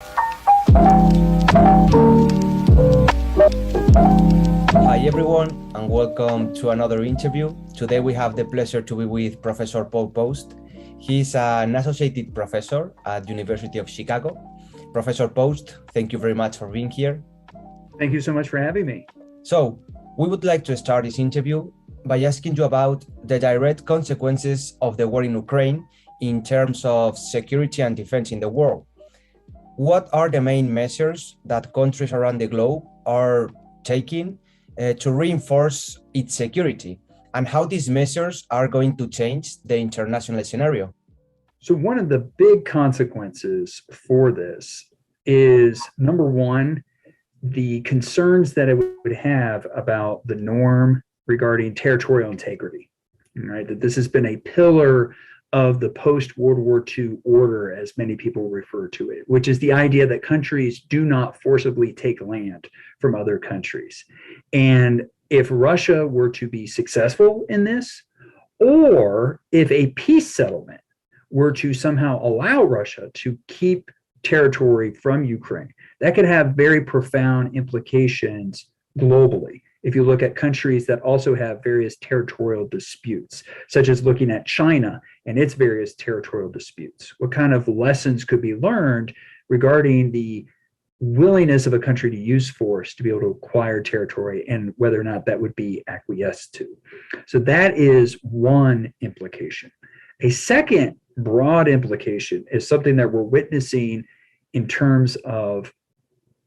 Hi everyone, and welcome to another interview. Today we have the pleasure to be with Professor Poast. He's an associate professor at the University of Chicago. Professor Poast, thank you very much for being here. Thank you so much for having me. So, we would like to start this interview by asking you about the direct consequences of the war in Ukraine in terms of security and defense in the world. What are the main measures that countries around the globe are taking to reinforce its security, and how these measures are going to change the international scenario? So one of the big consequences for this is, number one, the concerns that it would have about the norm regarding territorial integrity, right? That this has been a pillar of the post-World War II order, as many people refer to it, which is the idea that countries do not forcibly take land from other countries. And if Russia were to be successful in this, or if a peace settlement were to somehow allow Russia to keep territory from Ukraine, that could have very profound implications globally. If you look at countries that also have various territorial disputes, such as looking at China and its various territorial disputes, what kind of lessons could be learned regarding the willingness of a country to use force to be able to acquire territory, and whether or not that would be acquiesced to? So that is one implication. A second broad implication is something that we're witnessing in terms of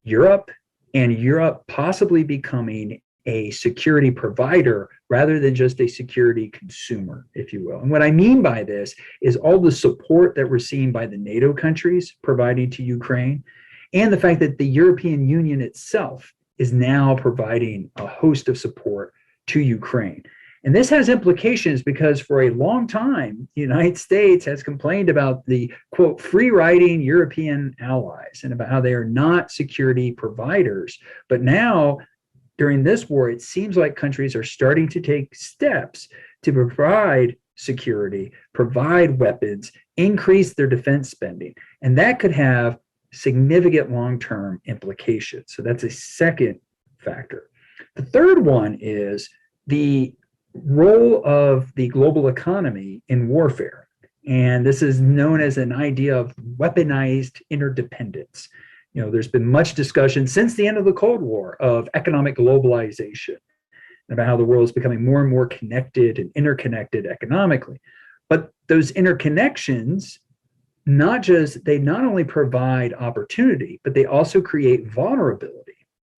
Europe, and Europe possibly becoming a security provider rather than just a security consumer, if you will. And what I mean by this is all the support that we're seeing by the NATO countries providing to Ukraine, and the fact that the European Union itself is now providing a host of support to Ukraine. And this has implications because for a long time, the United States has complained about the, quote, free-riding European allies and about how they are not security providers. But now, during this war, it seems like countries are starting to take steps to provide security, provide weapons, increase their defense spending. And that could have significant long-term implications. So that's a second factor. The third one is the role of the global economy in warfare. And this is known as an idea of weaponized interdependence. You know, there's been much discussion since the end of the Cold War of economic globalization, about how the world is becoming more and more connected and interconnected economically. But those interconnections, they not only provide opportunity, but they also create vulnerability.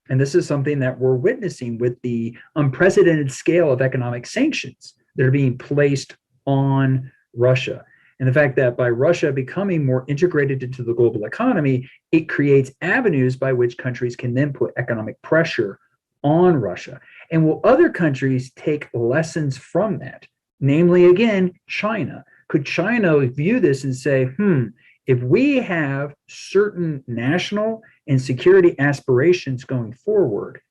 And this is something that we're witnessing with the unprecedented scale of economic sanctions that are being placed on Russia. And the fact that by Russia becoming more integrated into the global economy, it creates avenues by which countries can then put economic pressure on Russia. And will other countries take lessons from that? Namely, again, China. Could China view this and say, if we have certain national and security aspirations going forward,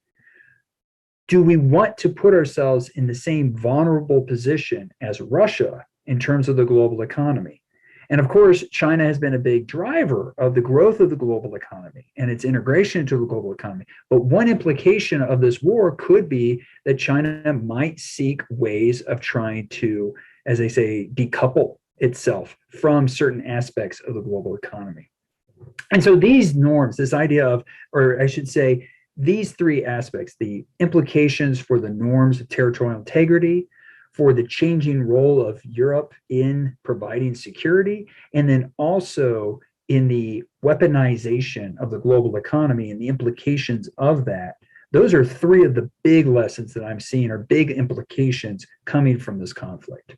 do we want to put ourselves in the same vulnerable position as Russia in terms of the global economy? And of course, China has been a big driver of the growth of the global economy and its integration into the global economy. But one implication of this war could be that China might seek ways of trying to, as they say, decouple itself from certain aspects of the global economy. And so these norms, this idea of, or I should say, these three aspects, the implications for the norms of territorial integrity, for the changing role of Europe in providing security, and then also in the weaponization of the global economy and the implications of that. Those are three of the big lessons that I'm seeing, or big implications coming from this conflict.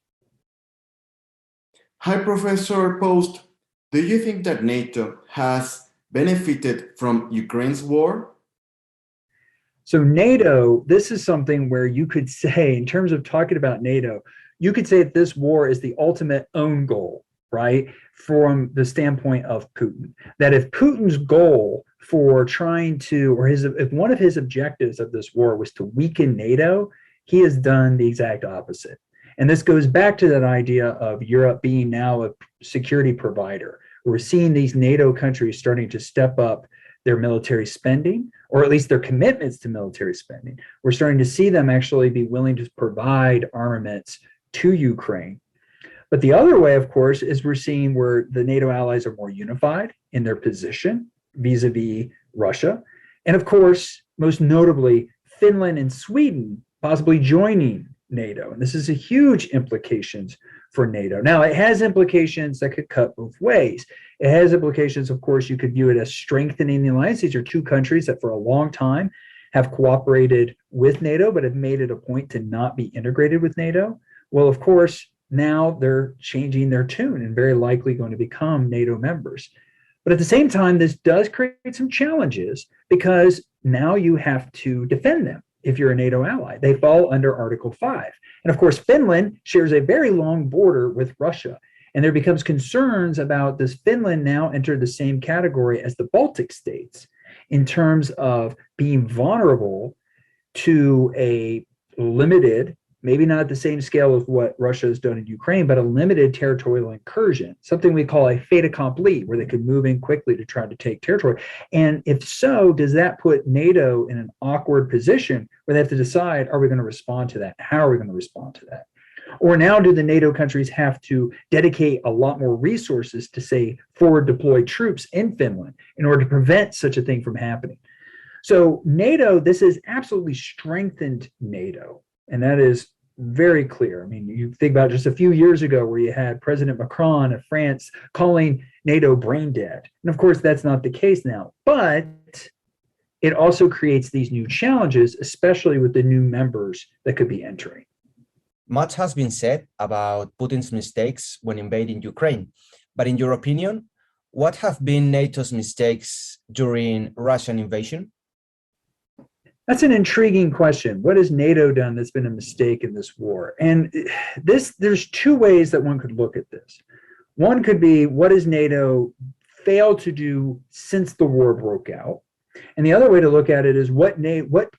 Hi, Professor Poast. Do you think that NATO has benefited from Ukraine's war? So NATO, this is something where you could say, in terms of talking about NATO, you could say that this war is the ultimate own goal, right? From the standpoint of Putin. That if Putin's goal for trying to, or if one of his objectives of this war was to weaken NATO, he has done the exact opposite. And this goes back to that idea of Europe being now a security provider, We're seeing these NATO countries starting to step up their military spending, or at least their commitments to military spending. We're starting to see them actually be willing to provide armaments to Ukraine. But the other way, of course, is we're seeing where the NATO allies are more unified in their position vis-a-vis Russia. And of course, most notably, Finland and Sweden possibly joining NATO. And this is a huge implications for NATO. Now, it has implications that could cut both ways. It has implications, of course, you could view it as strengthening the alliance. These are two countries that for a long time have cooperated with NATO, but have made it a point to not be integrated with NATO. Well, of course, now they're changing their tune and very likely going to become NATO members. But at the same time, this does create some challenges because now you have to defend them if you're a NATO ally. They fall under Article 5. And of course, Finland shares a very long border with Russia. And there becomes concerns about, does Finland now enter the same category as the Baltic states in terms of being vulnerable to a limited, maybe not at the same scale of what Russia has done in Ukraine, but a limited territorial incursion, something we call a fait accompli, where they could move in quickly to try to take territory. And if so, does that put NATO in an awkward position where they have to decide, are we going to respond to that? How are we going to respond to that? Or now do the NATO countries have to dedicate a lot more resources to, say, forward deploy troops in Finland in order to prevent such a thing from happening? So NATO, this has absolutely strengthened NATO. And that is very clear. I mean, you think about just a few years ago where you had President Macron of France calling NATO brain dead. And of course, that's not the case now. But it also creates these new challenges, especially with the new members that could be entering. Much has been said about Putin's mistakes when invading Ukraine. But in your opinion, what have been NATO's mistakes during Russian invasion? That's an intriguing question. What has NATO done that's been a mistake in this war? And there's two ways that one could look at this. One could be, what has NATO failed to do since the war broke out? And the other way to look at it is, what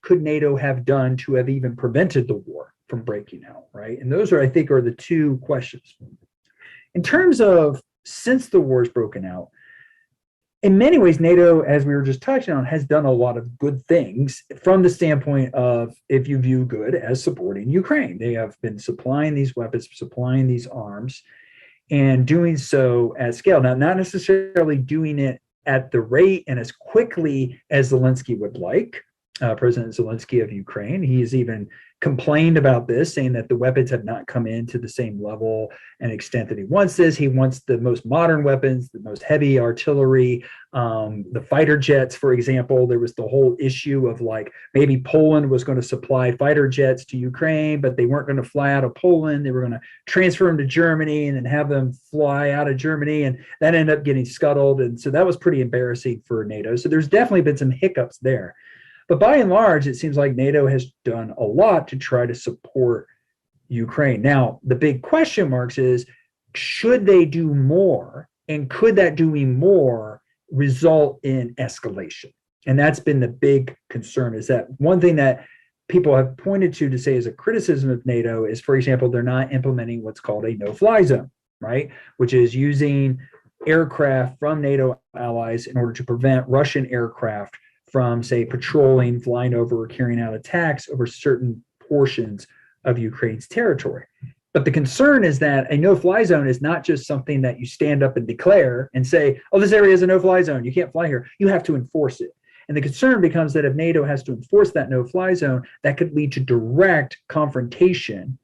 could NATO have done to have even prevented the war from breaking out, right? And those are, I think, are the two questions. In terms of since the war's broken out, in many ways, NATO, as we were just touching on, has done a lot of good things from the standpoint of, if you view good as supporting Ukraine. They have been supplying these weapons, supplying these arms, and doing so at scale. Now, not necessarily doing it at the rate and as quickly as Zelensky would like. President Zelensky of Ukraine, he has even complained about this, saying that the weapons have not come in to the same level and extent that he wants this. He wants the most modern weapons, the most heavy artillery, the fighter jets, for example. There was the whole issue of, like, maybe Poland was going to supply fighter jets to Ukraine, but they weren't going to fly out of Poland. They were going to transfer them to Germany and then have them fly out of Germany, and that ended up getting scuttled. And so that was pretty embarrassing for NATO. So there's definitely been some hiccups there. But by and large, it seems like NATO has done a lot to try to support Ukraine. Now, the big question marks is, should they do more? And could that doing more result in escalation? And that's been the big concern, is that one thing that people have pointed to say as a criticism of NATO is, for example, they're not implementing what's called a no-fly zone, right? Which is using aircraft from NATO allies in order to prevent Russian aircraft from, say, patrolling, flying over, or carrying out attacks over certain portions of Ukraine's territory. But the concern is that a no-fly zone is not just something that you stand up and declare and say, oh, this area is a no-fly zone, you can't fly here. You have to enforce it. And the concern becomes that if NATO has to enforce that no-fly zone, that could lead to direct confrontation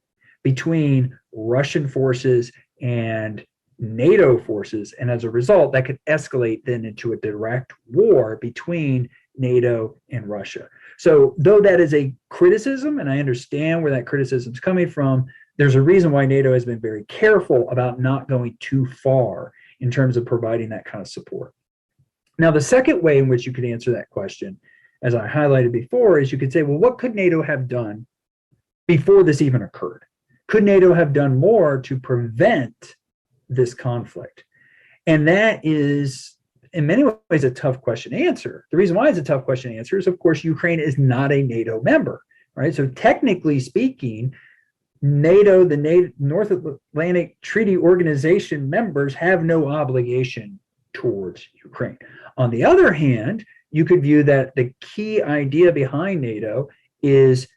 between Russian forces and NATO forces. And as a result, that could escalate then into a direct war between NATO and Russia. So though that is a criticism, and I understand where that criticism is coming from, there's a reason why NATO has been very careful about not going too far in terms of providing that kind of support. Now, the second way in which you could answer that question, as I highlighted before, is you could say, well, what could NATO have done before this even occurred? Could NATO have done more to prevent this conflict? And that is, in many ways, a tough question to answer. The reason why it's a tough question to answer is, of course, Ukraine is not a NATO member, right? So technically speaking, NATO, North Atlantic Treaty Organization members have no obligation towards Ukraine. On the other hand, you could view that the key idea behind NATO is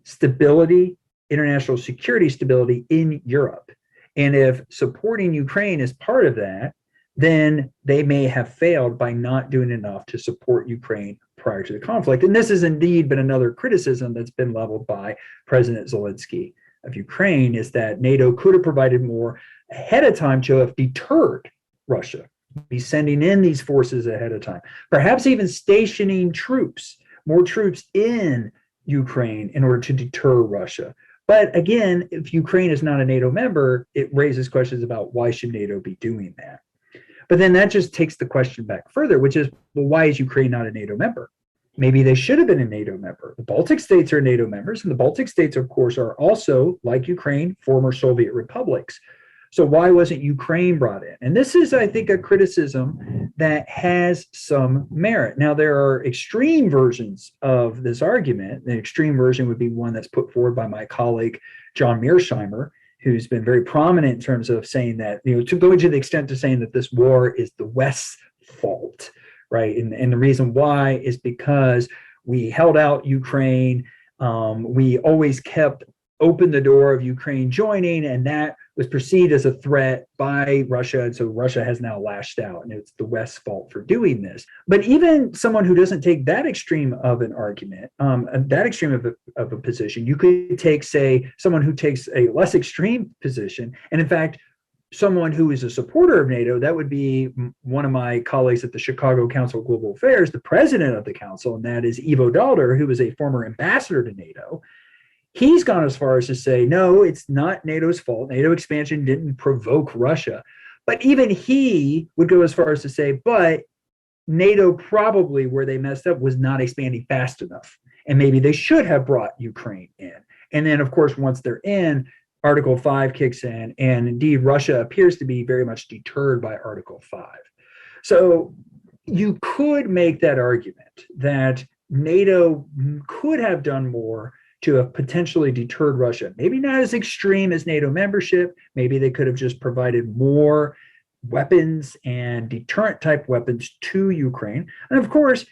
stability, international security stability in Europe. And if supporting Ukraine is part of that, then they may have failed by not doing enough to support Ukraine prior to the conflict. And this has indeed been another criticism that's been leveled by President Zelensky of Ukraine, is that NATO could have provided more ahead of time to have deterred Russia, be sending in these forces ahead of time, perhaps even stationing troops, more troops in Ukraine in order to deter Russia. But again, if Ukraine is not a NATO member, it raises questions about why should NATO be doing that? But then that just takes the question back further, which is, well, why is Ukraine not a NATO member? Maybe they should have been a NATO member. The Baltic states are NATO members, and the Baltic states, of course, are also, like Ukraine, former Soviet republics. So why wasn't Ukraine brought in? And this is, I think, a criticism that has some merit. Now, there are extreme versions of this argument. The extreme version would be one that's put forward by my colleague, John Mearsheimer, who's been very prominent in terms of saying that, to go to the extent of saying that this war is the West's fault, right? And the reason why is because we held out Ukraine. We always kept open the door of Ukraine joining, and that was perceived as a threat by Russia. And so Russia has now lashed out, and it's the West's fault for doing this. But even someone who doesn't take that extreme of an argument, that extreme of a position, you could take, say, someone who takes a less extreme position. And in fact, someone who is a supporter of NATO, that would be one of my colleagues at the Chicago Council of Global Affairs, the president of the council, and that is Ivo Dalder, who is a former ambassador to NATO. He's gone as far as to say, no, it's not NATO's fault. NATO expansion didn't provoke Russia. But even he would go as far as to say, but NATO probably, where they messed up, was not expanding fast enough. And maybe they should have brought Ukraine in. And then, of course, once they're in, Article 5 kicks in. And indeed, Russia appears to be very much deterred by Article 5. So you could make that argument that NATO could have done more to have potentially deterred Russia. Maybe not as extreme as NATO membership. Maybe they could have just provided more weapons and deterrent type weapons to Ukraine. And of course,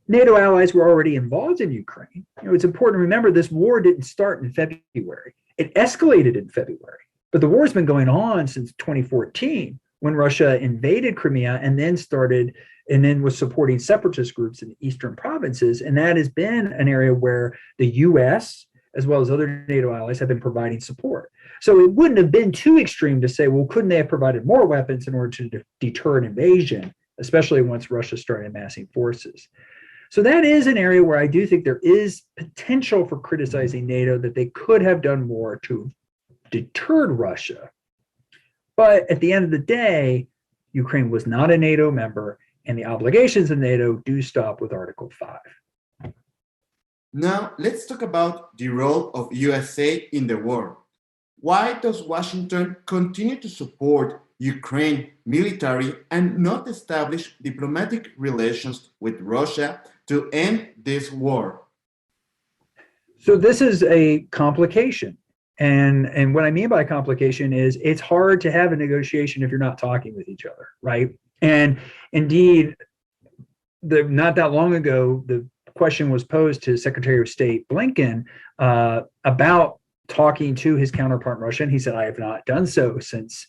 NATO allies were already involved in Ukraine. It's important to remember this war didn't start in February. It escalated in February, but the war has been going on since 2014 when Russia invaded Crimea and then was supporting separatist groups in the eastern provinces. And that has been an area where the US, as well as other NATO allies, have been providing support. So it wouldn't have been too extreme to say, well, couldn't they have provided more weapons in order to deter an invasion, especially once Russia started amassing forces? So that is an area where I do think there is potential for criticizing NATO, that they could have done more to deter Russia. But at the end of the day, Ukraine was not a NATO member, and the obligations of NATO do stop with Article 5. Now, let's talk about the role of USA in the war. Why does Washington continue to support Ukraine military and not establish diplomatic relations with Russia to end this war? So this is a complication. And what I mean by complication is it's hard to have a negotiation if you're not talking with each other, right? And indeed, not that long ago, the question was posed to Secretary of State Blinken about talking to his counterpart in Russia. And he said, I have not done so since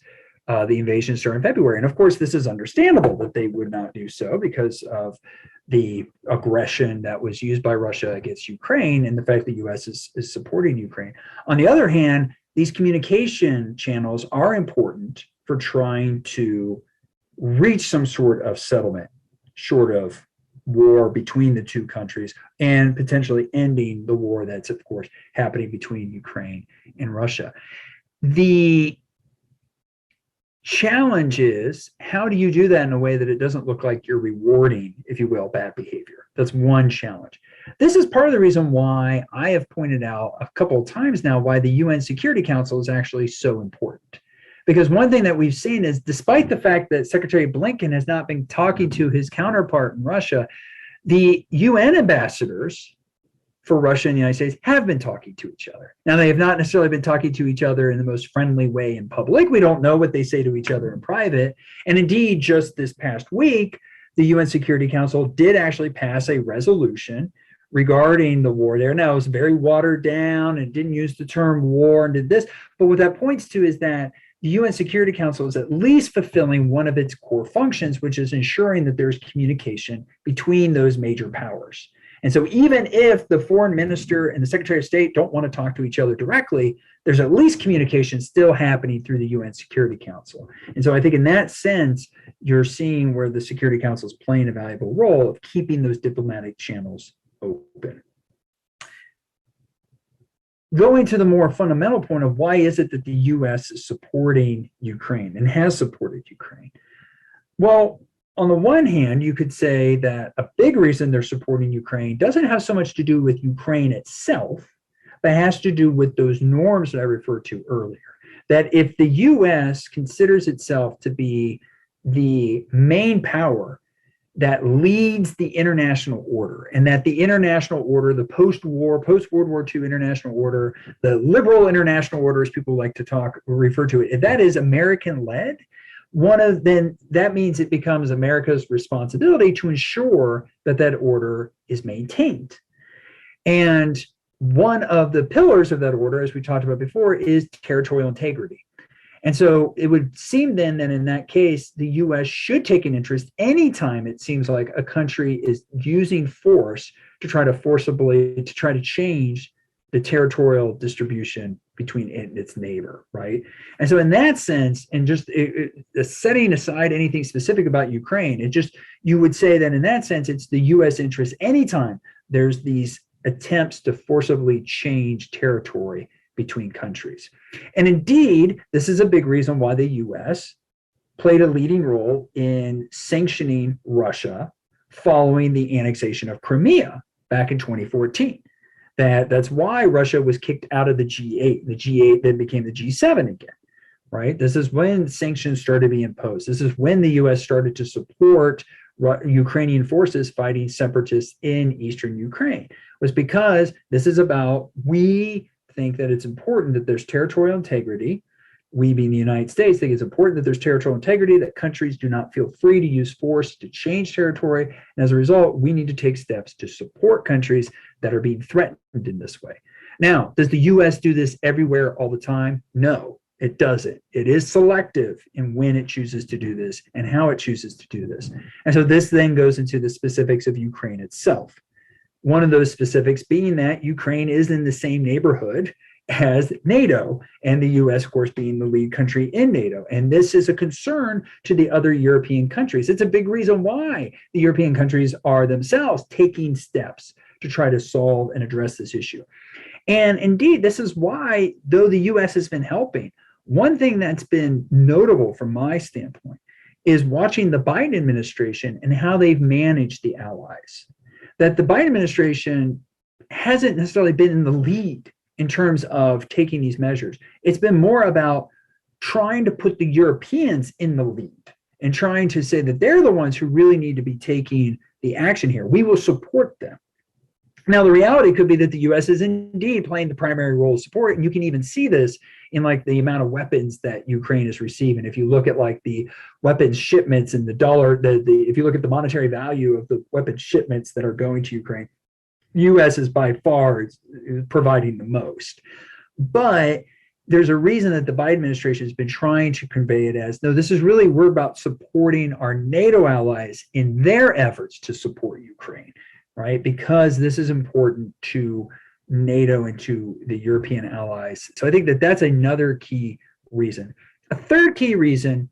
the invasion started in February. And of course, this is understandable that they would not do so because of the aggression that was used by Russia against Ukraine and the fact the U.S. is supporting Ukraine. On the other hand, these communication channels are important for trying to reach some sort of settlement, short of war between the two countries, and potentially ending the war that's, of course, happening between Ukraine and Russia. The challenge is, how do you do that in a way that it doesn't look like you're rewarding, if you will, bad behavior? That's one challenge. This is part of the reason why I have pointed out a couple of times now why the UN Security Council is actually so important. Because one thing that we've seen is, despite the fact that Secretary Blinken has not been talking to his counterpart in Russia, the UN ambassadors for Russia and the United States have been talking to each other. Now, they have not necessarily been talking to each other in the most friendly way in public. We don't know what they say to each other in private. And indeed, just this past week, the UN Security Council did actually pass a resolution regarding the war there. Now, it was very watered down and didn't use the term war and did this. But what that points to is that the UN Security Council is at least fulfilling one of its core functions, which is ensuring that there's communication between those major powers. And so even if the foreign minister and the secretary of state don't want to talk to each other directly, there's at least communication still happening through the UN Security Council. And so I think in that sense, you're seeing where the Security Council is playing a valuable role of keeping those diplomatic channels open. Going to the more fundamental point of why is it that the US is supporting Ukraine and has supported Ukraine? Well, on the one hand, you could say that a big reason they're supporting Ukraine doesn't have so much to do with Ukraine itself, but has to do with those norms that I referred to earlier. That if the US considers itself to be the main power that leads the international order, and that the international order, the post-World War II international order, the liberal international order, as people like to refer to it, if that is American-led, then that means it becomes America's responsibility to ensure that that order is maintained. And one of the pillars of that order, as we talked about before, is territorial integrity. And so it would seem then that in that case, the US should take an interest anytime it seems like a country is using force to try to change the territorial distribution between it and its neighbor, right? And so in that sense, and just setting aside anything specific about Ukraine, you would say that in that sense, it's the US interest anytime there's these attempts to forcibly change territory between countries. And indeed, this is a big reason why the US played a leading role in sanctioning Russia following the annexation of Crimea back in 2014. That's why Russia was kicked out of the G8. The G8 then became the G7 again, right? This is when sanctions started to be imposed. This is when the US started to support Ukrainian forces fighting separatists in eastern Ukraine. It was because this is about, we think that it's important that there's territorial integrity. We, being the United States, think it's important that there's territorial integrity, that countries do not feel free to use force to change territory. And as a result, we need to take steps to support countries that are being threatened in this way. Now, does the US do this everywhere all the time? No, it doesn't. It is selective in when it chooses to do this and how it chooses to do this. And so this then goes into the specifics of Ukraine itself. One of those specifics being that Ukraine is in the same neighborhood as NATO, and the US, of course, being the lead country in NATO. And this is a concern to the other European countries. It's a big reason why the European countries are themselves taking steps to try to solve and address this issue. And indeed, this is why, though the US has been helping, one thing that's been notable from my standpoint is watching the Biden administration and how they've managed the allies. That the Biden administration hasn't necessarily been in the lead in terms of taking these measures. It's been more about trying to put the Europeans in the lead and trying to say that they're the ones who really need to be taking the action here. We will support them. Now, the reality could be that the US is indeed playing the primary role of support, and you can even see this in like the amount of weapons that Ukraine is receiving. If you look at like the weapons shipments and the dollar, if you look at the monetary value of the weapons shipments that are going to Ukraine, US is by far providing the most. But there's a reason that the Biden administration has been trying to convey it as, no, this is really, we're about supporting our NATO allies in their efforts to support Ukraine, right? Because this is important to NATO and to the European allies. So I think that that's another key reason. A third key reason,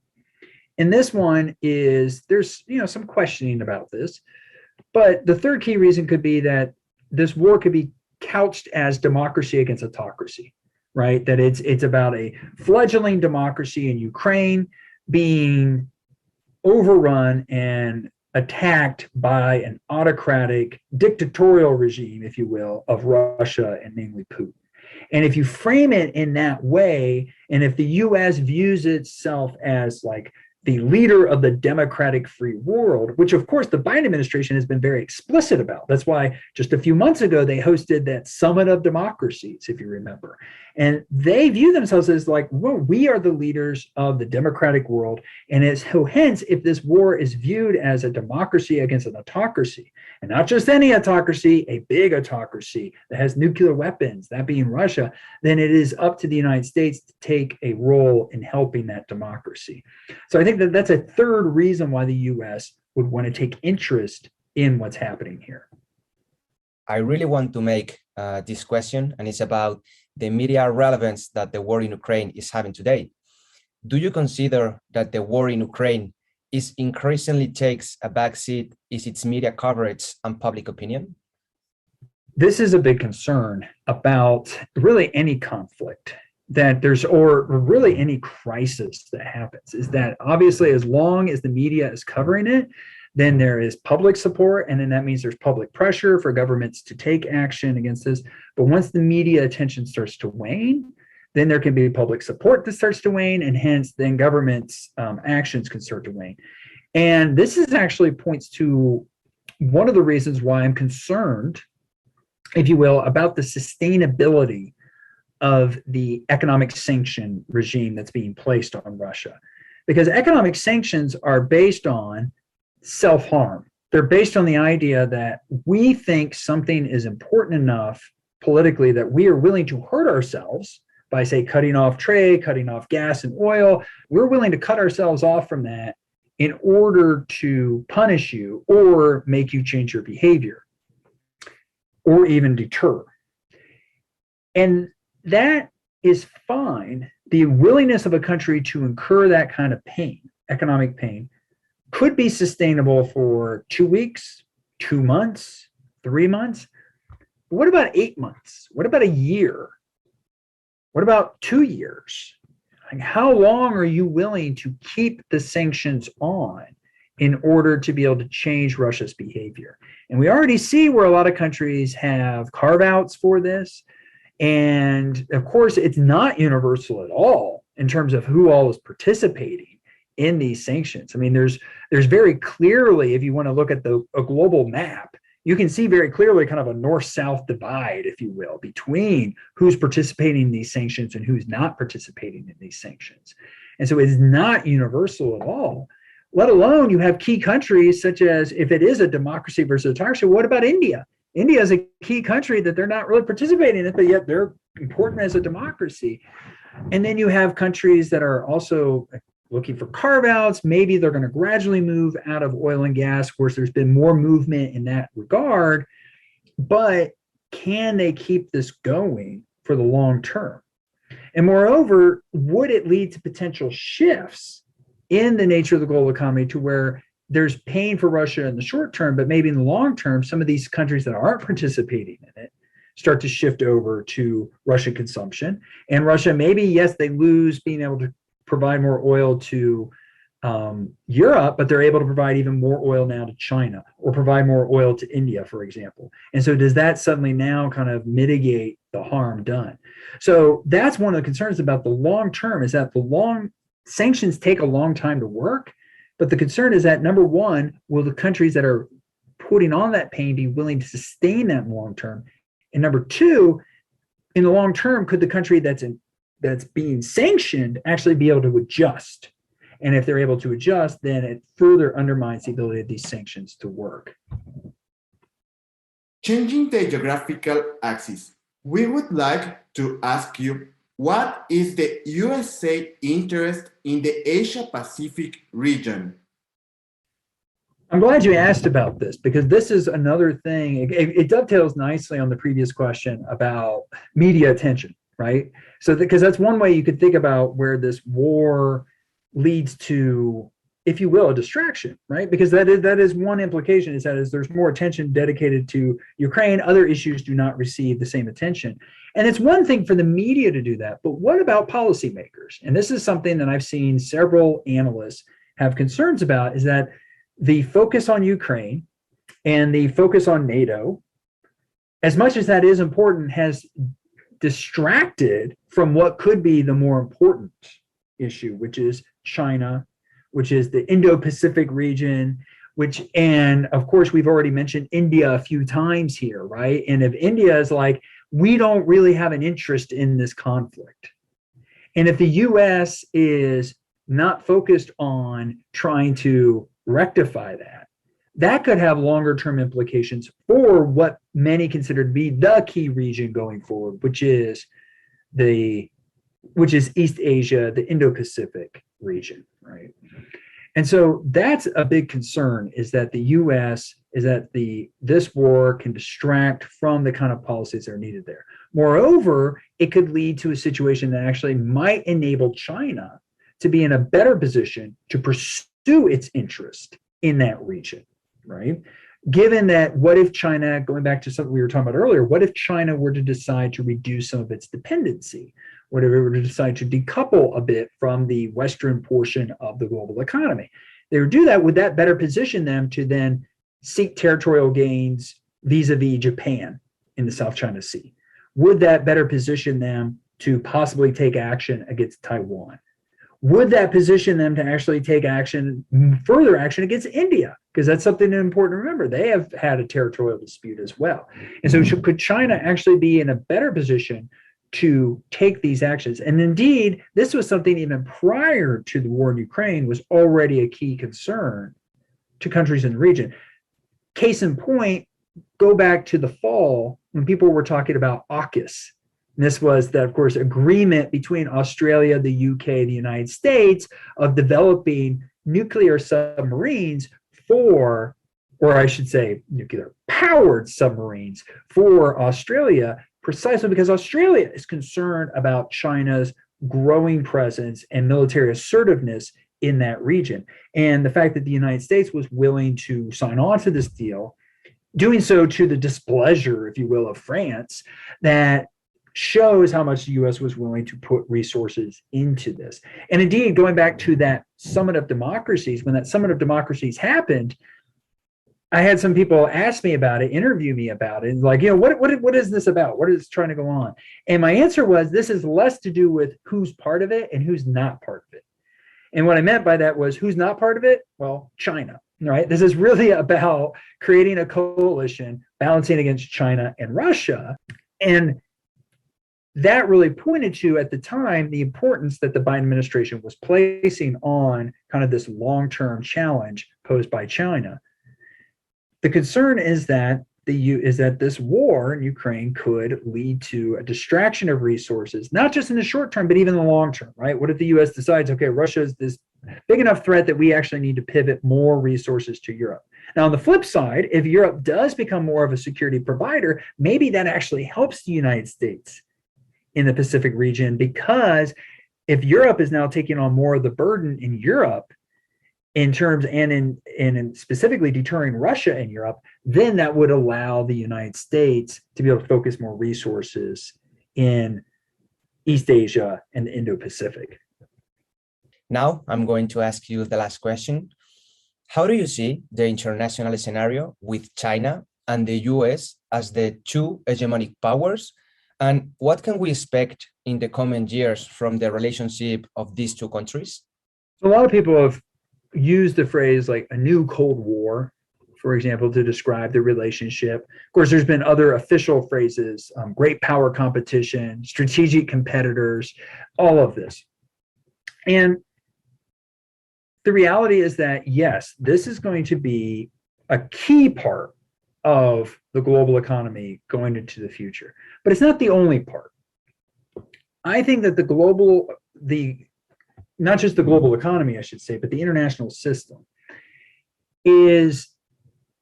and this one is, there's some questioning about this, but the third key reason could be that this war could be couched as democracy against autocracy, right? That it's about a fledgling democracy in Ukraine being overrun and attacked by an autocratic dictatorial regime, if you will, of Russia, and namely Putin. And if you frame it in that way, and if the US views itself as like the leader of the democratic free world, which of course the Biden administration has been very explicit about. That's why just a few months ago, they hosted that Summit of Democracies, if you remember. And they view themselves as like, well, we are the leaders of the democratic world. And so hence, if this war is viewed as a democracy against an autocracy, and not just any autocracy, a big autocracy that has nuclear weapons, that being Russia, then it is up to the United States to take a role in helping that democracy. So I think that that's a third reason why the US would want to take interest in what's happening here. I really want to make this question, and it's about the media relevance that the war in Ukraine is having today. Do you consider that the war in Ukraine is increasingly takes a backseat is its media coverage and public opinion? This is a big concern about really any conflict that there's, or really any crisis that happens, is that obviously as long as the media is covering it, then there is public support, and then that means there's public pressure for governments to take action against this. But once the media attention starts to wane, then there can be public support that starts to wane, and hence then government's actions can start to wane. And this is actually points to one of the reasons why I'm concerned, if you will, about the sustainability of the economic sanction regime that's being placed on Russia. Because economic sanctions are based on self-harm. They're based on the idea that we think something is important enough politically that we are willing to hurt ourselves by, say, cutting off trade, cutting off gas and oil. We're willing to cut ourselves off from that in order to punish you or make you change your behavior or even deter. And that is fine. The willingness of a country to incur that kind of pain, economic pain, could be sustainable for 2 weeks, 2 months, 3 months. But what about 8 months? What about a year? What about 2 years? Like, how long are you willing to keep the sanctions on in order to be able to change Russia's behavior? And we already see where a lot of countries have carve-outs for this. And of course, it's not universal at all in terms of who all is participating in these sanctions. I mean, there's very clearly, if you want to look at a global map, you can see very clearly kind of a north-south divide, if you will, between who's participating in these sanctions and who's not participating in these sanctions. And so it's not universal at all, let alone you have key countries such as, if it is a democracy versus autocracy, what about India? India is a key country that they're not really participating in, but yet they're important as a democracy. And then you have countries that are also looking for carve-outs. Maybe they're going to gradually move out of oil and gas. Of course, there's been more movement in that regard, but can they keep this going for the long term? And moreover, would it lead to potential shifts in the nature of the global economy to where there's pain for Russia in the short term, but maybe in the long term, some of these countries that aren't participating in it start to shift over to Russian consumption. And Russia, maybe, yes, they lose being able to provide more oil to Europe, but they're able to provide even more oil now to China or provide more oil to India, for example. And so does that suddenly now kind of mitigate the harm done? So that's one of the concerns about the long term, is that sanctions take a long time to work. But the concern is that, number one, will the countries that are putting on that pain be willing to sustain that long term? And number two, in the long term, could the country that's being sanctioned actually be able to adjust? And if they're able to adjust, then it further undermines the ability of these sanctions to work. Changing the geographical axis, we would like to ask you, what is the USA interest in the Asia-Pacific region? I'm glad you asked about this, because this is another thing. It dovetails nicely on the previous question about media attention, right? So because that's one way you could think about where this war leads to, if you will, a distraction, right? Because that is one implication, is that as there's more attention dedicated to Ukraine, other issues do not receive the same attention. And it's one thing for the media to do that, but what about policymakers? And this is something that I've seen several analysts have concerns about, is that the focus on Ukraine and the focus on NATO, as much as that is important, has distracted from what could be the more important issue, which is China, which is the Indo-Pacific region, and of course, we've already mentioned India a few times here, right? And if India is like, we don't really have an interest in this conflict. And if the US is not focused on trying to rectify that, that could have longer term implications for what many consider to be the key region going forward, which is East Asia, the Indo-Pacific region, right? And so that's a big concern, is that the US, this war can distract from the kind of policies that are needed there. Moreover, it could lead to a situation that actually might enable China to be in a better position to pursue its interest in that region, right? Given that, what if China, going back to something we were talking about earlier, what if China were to decide to reduce some of its dependency? What if it were to decide to decouple a bit from the Western portion of the global economy? They would do that, would that better position them to then seek territorial gains vis-a-vis Japan in the South China Sea? Would that better position them to possibly take action against Taiwan? Would that position them to actually take further action against India? Because that's something important to remember. They have had a territorial dispute as well. And so could China actually be in a better position to take these actions? And indeed, this was something even prior to the war in Ukraine was already a key concern to countries in the region. Case in point, go back to the fall when people were talking about AUKUS. And this was that, of course, agreement between Australia, the UK, the United States of developing nuclear submarines or I should say nuclear powered submarines for Australia, precisely because Australia is concerned about China's growing presence and military assertiveness in that region. And the fact that the United States was willing to sign on to this deal, doing so to the displeasure, if you will, of France, that shows how much the US was willing to put resources into this. And indeed, going back to that Summit of Democracies, when that Summit of Democracies happened, I had some people ask me about it, interview me about it, like, what is this about? What is trying to go on? And my answer was, this is less to do with who's part of it and who's not part of it. And what I meant by that was, who's not part of it? Well, China, right? This is really about creating a coalition balancing against China and Russia. And that really pointed to, at the time, the importance that the Biden administration was placing on kind of this long-term challenge posed by China. The concern is that this war in Ukraine could lead to a distraction of resources, not just in the short term, but even in the long term, right? What if the US decides, okay, Russia is this big enough threat that we actually need to pivot more resources to Europe? Now, on the flip side, if Europe does become more of a security provider, maybe that actually helps the United States in the Pacific region, because if Europe is now taking on more of the burden in Europe, in terms and in specifically deterring Russia in Europe, then that would allow the United States to be able to focus more resources in East Asia and the Indo-Pacific. Now I'm going to ask you the last question. How do you see the international scenario with China and the US as the two hegemonic powers? And what can we expect in the coming years from the relationship of these two countries? A lot of people have used the phrase like a new Cold War, for example, to describe the relationship. Of course, there's been other official phrases, great power competition, strategic competitors, all of this. And the reality is that, yes, this is going to be a key part of the global economy going into the future, but it's not the only part. I think that not just the global economy, I should say, but the international system is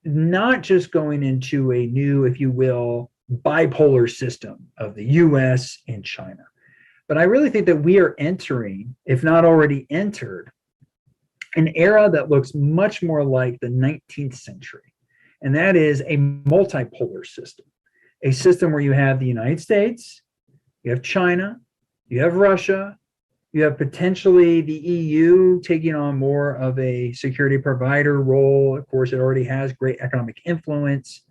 not just going into a new, if you will, bipolar system of the US and China. But I really think that we are entering, if not already entered, an era that looks much more like the 19th century. And that is a multipolar system, a system where you have the United States, you have China, you have Russia, you have potentially the EU taking on more of a security provider role. Of course, it already has great economic influence.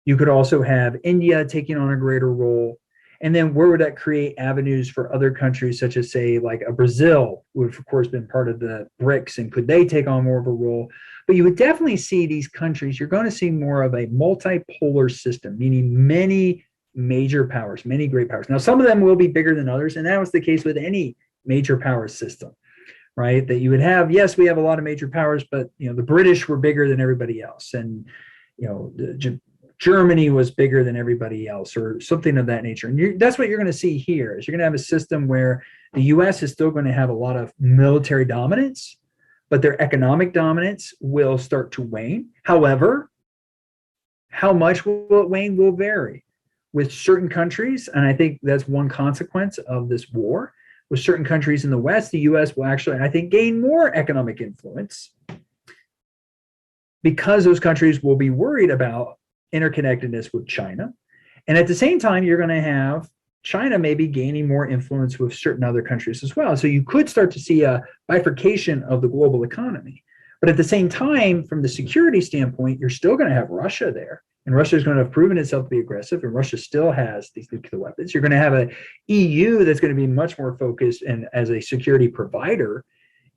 You could also have India taking on a greater role. And then where would that create avenues for other countries, such as, say, like a Brazil, who have, of course, been part of the BRICS, and could they take on more of a role? But you would definitely see these countries, you're going to see more of a multipolar system, meaning many major powers, many great powers. Now, some of them will be bigger than others, and that was the case with any major power system, right? That you would have, yes, we have a lot of major powers, but, you know, the British were bigger than everybody else. And, you know, Germany was bigger than everybody else, or something of that nature. And that's what you're going to see here, is you're going to have a system where the U.S. is still going to have a lot of military dominance, but their economic dominance will start to wane. However, how much will it wane will vary. With certain countries, and I think that's one consequence of this war, with certain countries in the West, the U.S. will actually, I think, gain more economic influence, because those countries will be worried about interconnectedness with China. And at the same time, you're going to have China maybe gaining more influence with certain other countries as well. So you could start to see a bifurcation of the global economy. But at the same time, from the security standpoint, you're still going to have Russia there. And Russia is going to have proven itself to be aggressive, and Russia still has these nuclear weapons. You're going to have an EU that's going to be much more focused and as a security provider.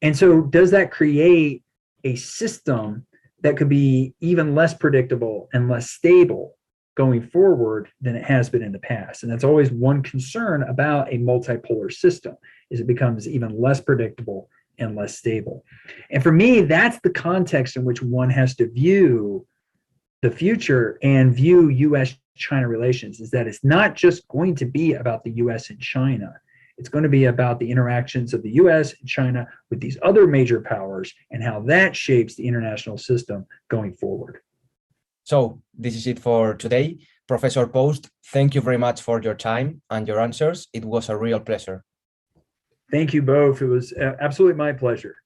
And so does that create a system that could be even less predictable and less stable going forward than it has been in the past? And that's always one concern about a multipolar system, is it becomes even less predictable and less stable. And for me, that's the context in which one has to view the future and view U.S.-China relations, is that it's not just going to be about the U.S. and China. It's going to be about the interactions of the U.S. and China with these other major powers, and how that shapes the international system going forward. So this is it for today. Professor Poast, thank you very much for your time and your answers. It was a real pleasure. Thank you both. It was absolutely my pleasure.